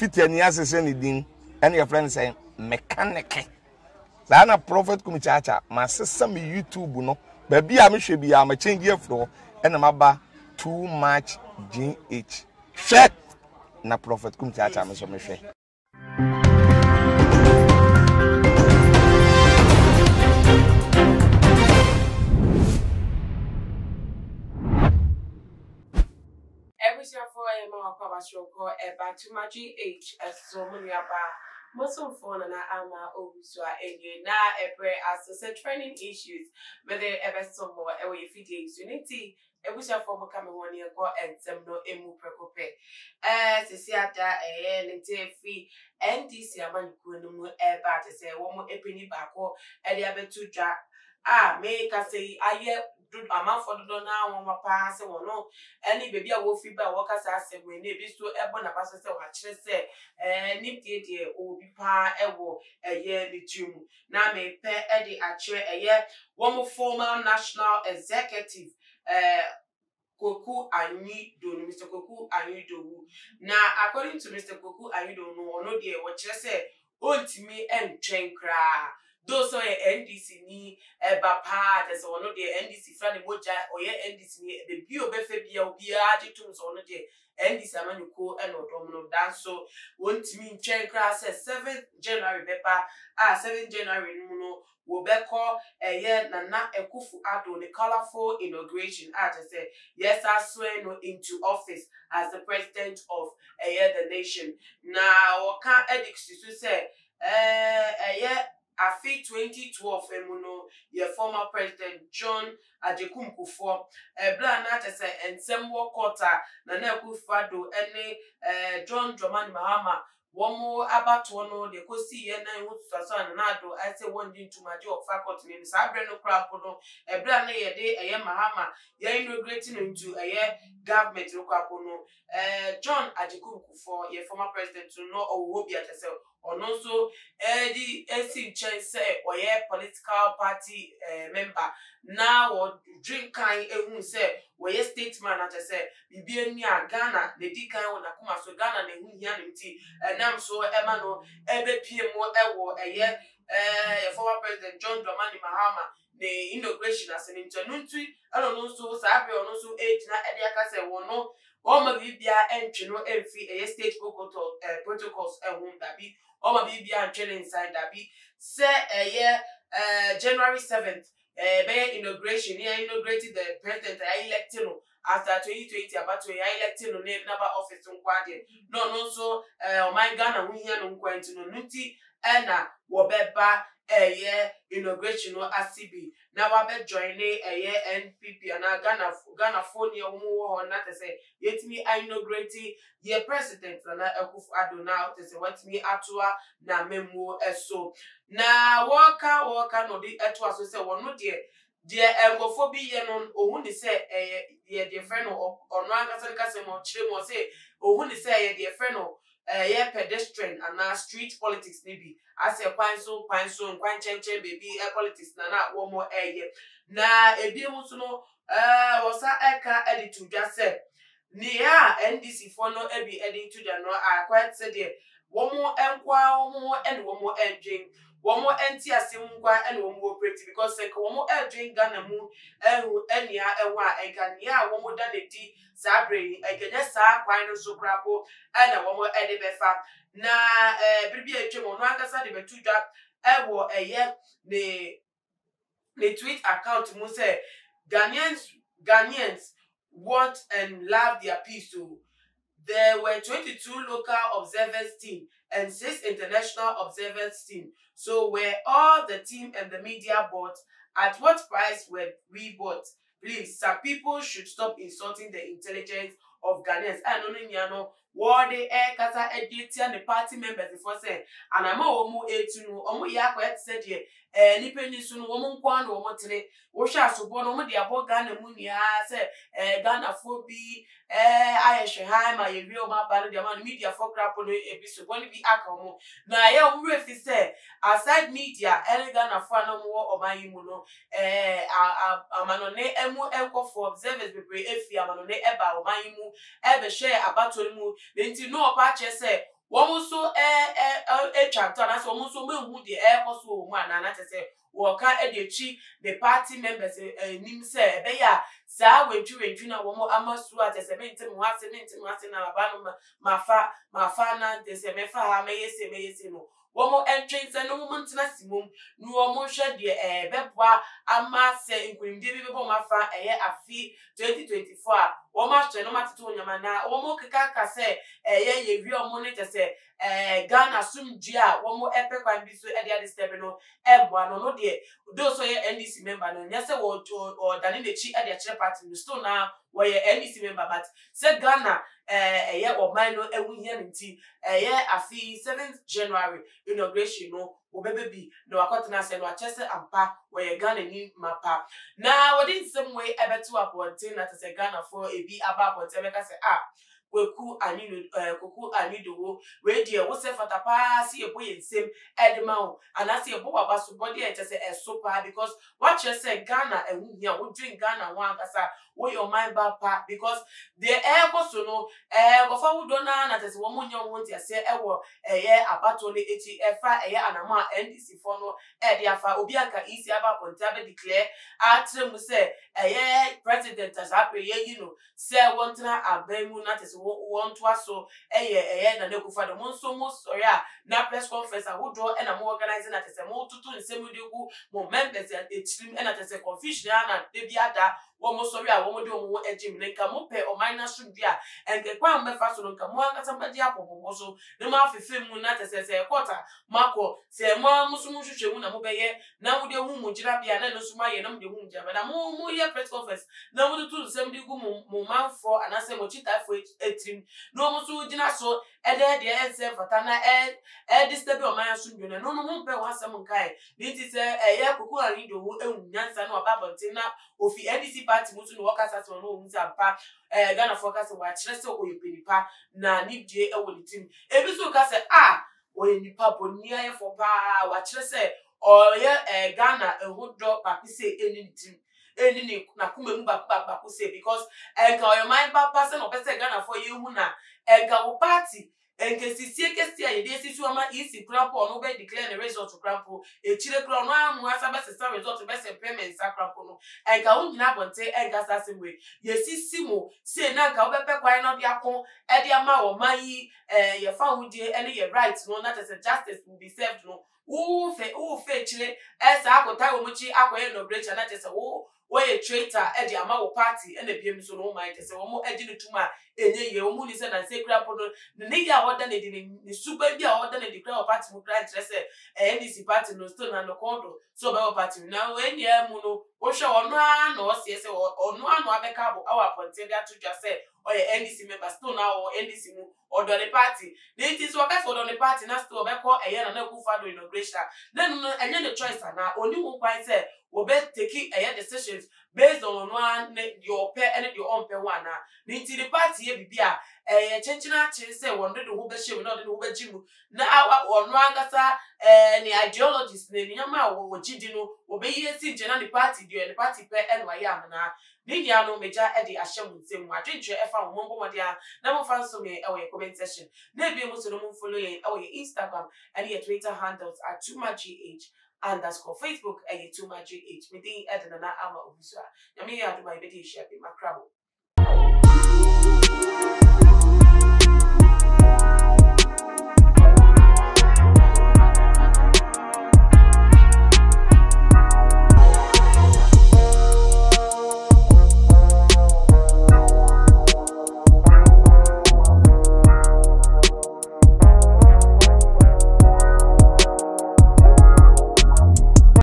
fiti ani asese ni din and your friend say mechanic na prophet kumichacha ma sesa me YouTube no ba bia me hwe bia ma change afro and ma ba too much GH shit na prophet kumichacha me so me hwe Too much GH as so many about Muslim phone and ama obusua enye na ebre as training issues but there ever so more away days unity ebusua for coming 1 year go exam no emu prekope sisi ada nte fi NDC amanku no mu eba te say wo mo epeni bako e dia betu dwa make us say aye amount for the now one pass one no any baby a wolfy by workers as when they be so ebo na pass say wa kire say nip die obi pa ewo eye ni tum na me pe e de a kire eye one former national executive Koku Anyido, Mr. Koku Anyido. Now, according to Mr. Koku Anyido, no dear, what you say, me and Chenkra. Those are NDC ni bapa there's one of the NDC friend moja or NDC ni the bio befebia obiaji tums on the NDC amanuko and odomno dance so want me Chenkra says 7th January bepa 7th January no will be call a year Nana Ekufu Addo the colorful inauguration as I say yes I swear no into office as the president of a year the nation now can edicts to say a year Afi 2012 emuno your former president John Ajekumkufo bla na tese ensem wo kota na na Akufo-Addo ene John Dramani Mahama womo abato no de kosi ye na hu tsaso na Addo I say one din tumaje of faculty ni sabre no krapo no bla na ye de eye Mahama ye integrating into eye government no krapo no John Ajekumkufo your former president no owobi atese or also the NC say or political party member now or drink kind say where statesman at say Bibi near Ghana the decan on Akuma so Ghana the Hunyanity and I'm so Emano ebe PMO ewo former president John Dramani Mahama the inauguration as an internunti I don't know so sabi or no so age na ediaka say wono or maybe entry no every state protocols and won't that be or maybe and training inside that be say a year January 7th by inauguration here inaugurated the president I elected after 2020 about to elected no name number office on quadri no so my Ghana we here no going to no nuti ena wobeba a year inauguration no ACB now I be join a year NPP and Ghana phone your more not to say yet me I inaugurated your president and Akufo-Addo now to say what me atua na memo so na waka no the atua so say one no dear engophobia non ohun ni say dear friend or no anga mo chire mo say ohun ni say dear friend pedestrian and street politics maybe as a kwanso nkwanchenche baby politics na one more na ebiem so no wasa eka edit to just say nia NDC for no ebi edit to no quite said there one more enkwa one more and one more engine one more anti asimwa and one more pretty because one more drink Ghana mu enia ewa enkania one more than the tea sabre ekenya sa kwan no so krapo and one more edebefa na bibi etwemo no akasa de betu dwa ewo the tweet account mu say Ghanaians want and love their peace too. There were 22 local observers team and 6 international observers team. So were all the team and the media bought? At what price were we bought? Please, some people should stop insulting the intelligence of Ghanaians. I don't know what the air kasa edit and the party members before say and I'm omu etunu omu yakwa said ye ni penny soon woman kwan or motene osha so born omu de abo Ghana mu nia say Ghana phobi I shehai my real ma banu the man media for crap no ebiso going to be akamu na ye omu refi say aside media any Ghana for no more omayimu no amanone emu enko for observers bebre efi amanone eba omayimu ebe share abatonu Benti no pache say Woman so chapter, and so almost who the air also one, and I say, walk out at the party members, nim say, Beya, Sa, when you and Juna, woman, I must do as a minting, once in Alabama, my father, the Semefa, may say, no. One more entrance and no woman's maximum, no more shed the air, Bepwa, I must say, in Queen David, my fa, a fee 2024. One master, no matter to your man, one more kaka say, a real money to say, Ghana soon, Gia, one more epic and be so at the other step, no, one no dear. Those are your NDC member, no, yes, or Danny the Chi at the chair party, you still now, where your NDC member, but said Ghana, a year or minor, and we hear in tea, a year, a fee 7th January inauguration, no, or baby, no, a cotton and Rochester and Pa, where your Ghana need my pa. Now, in some way, ever to upon 10 that is a Ghana for a be about whatever I say, Weku ani kuku ani do we dear wo se fata pa see a boy in same edema and I see a boy about body and just a super because what you say Ghana and we here we drink Ghana one kasa we your mind back pa because the air was no before we don't know that is one young want to say year about 2080 anama NDC for no dia fa obianka easy about pontabe declare atrem say president as happy you know say want na abemu na want to so na nekufa the monso sorry na press conference I would draw and I'm organizing at a more to in same with more members at extreme and at a confusion and the biada one sorry I won't do more gym then come up or minus should be and get one fast on come on somebody up also the mouth of film will not as a quarter Marco say more musumushu mobile now the woman jirapia and no sumay and the wound but I'm more press conference now we do the same moment for and I say mochita for team no musu dina so e de ense fatana this step of my soon no no pe wa sam kai this is kuku ari do nyansa no ababonte na ofi NDC party musu no workers as no unsa pa Ghana focus wa kire se oyepenipa na nibdie e wo team e bi so ka se oyenipa boni aye for pa wa kire se oye Ghana ehodo papise eni team any na kume back say because your mind person or person Ghana for you na wo party sisi ye dey sisi o ma isi crampo no be declare the result to crampo e chire crampo no amu asa be se result be se payment sa crampo no wo nyina bonte sa semwe ye sisi mo say na wo be pe kwai no dia kon de ama wo man yi ye fa hu die any ye right no na say justice will be served no wo fe chire sa akota wo mu chi akoye no breach na say wo a traitor e di ama wo party e na biem so no mind say wo mo e di ne tuma enye ye wo mu ni say na say kra podo ne ya order ne di ne super bi a order ne di kra party mu kra ntre say NDC party no still na no kondo so be party na when ye mu no wo hwe ono a na o se say ono a no abeka bo our ponte dia to just say NDC member still now or NDC mu order the party it is work for the party na still be call na kufa do inauguration then enye the choice na oni wo kwai say we be taking decisions based on one your pair and your own pair one. Ninti the party ye bibia chenchina say one do who be shame not who be jimu na our one gasa the ideologies ne nyama wo jidino we be ye si jena the party the party pair and why am na Nidia no meja e ashem nsem adwenche e fa wo mbom dia na mo fan so me e we comment section na bi mo so no mo follow ye e we Instagram and your Twitter handles at @tumagh _ Facebook and @tumagh me Addo na ama obusua na me ya do my bedi share be makrabo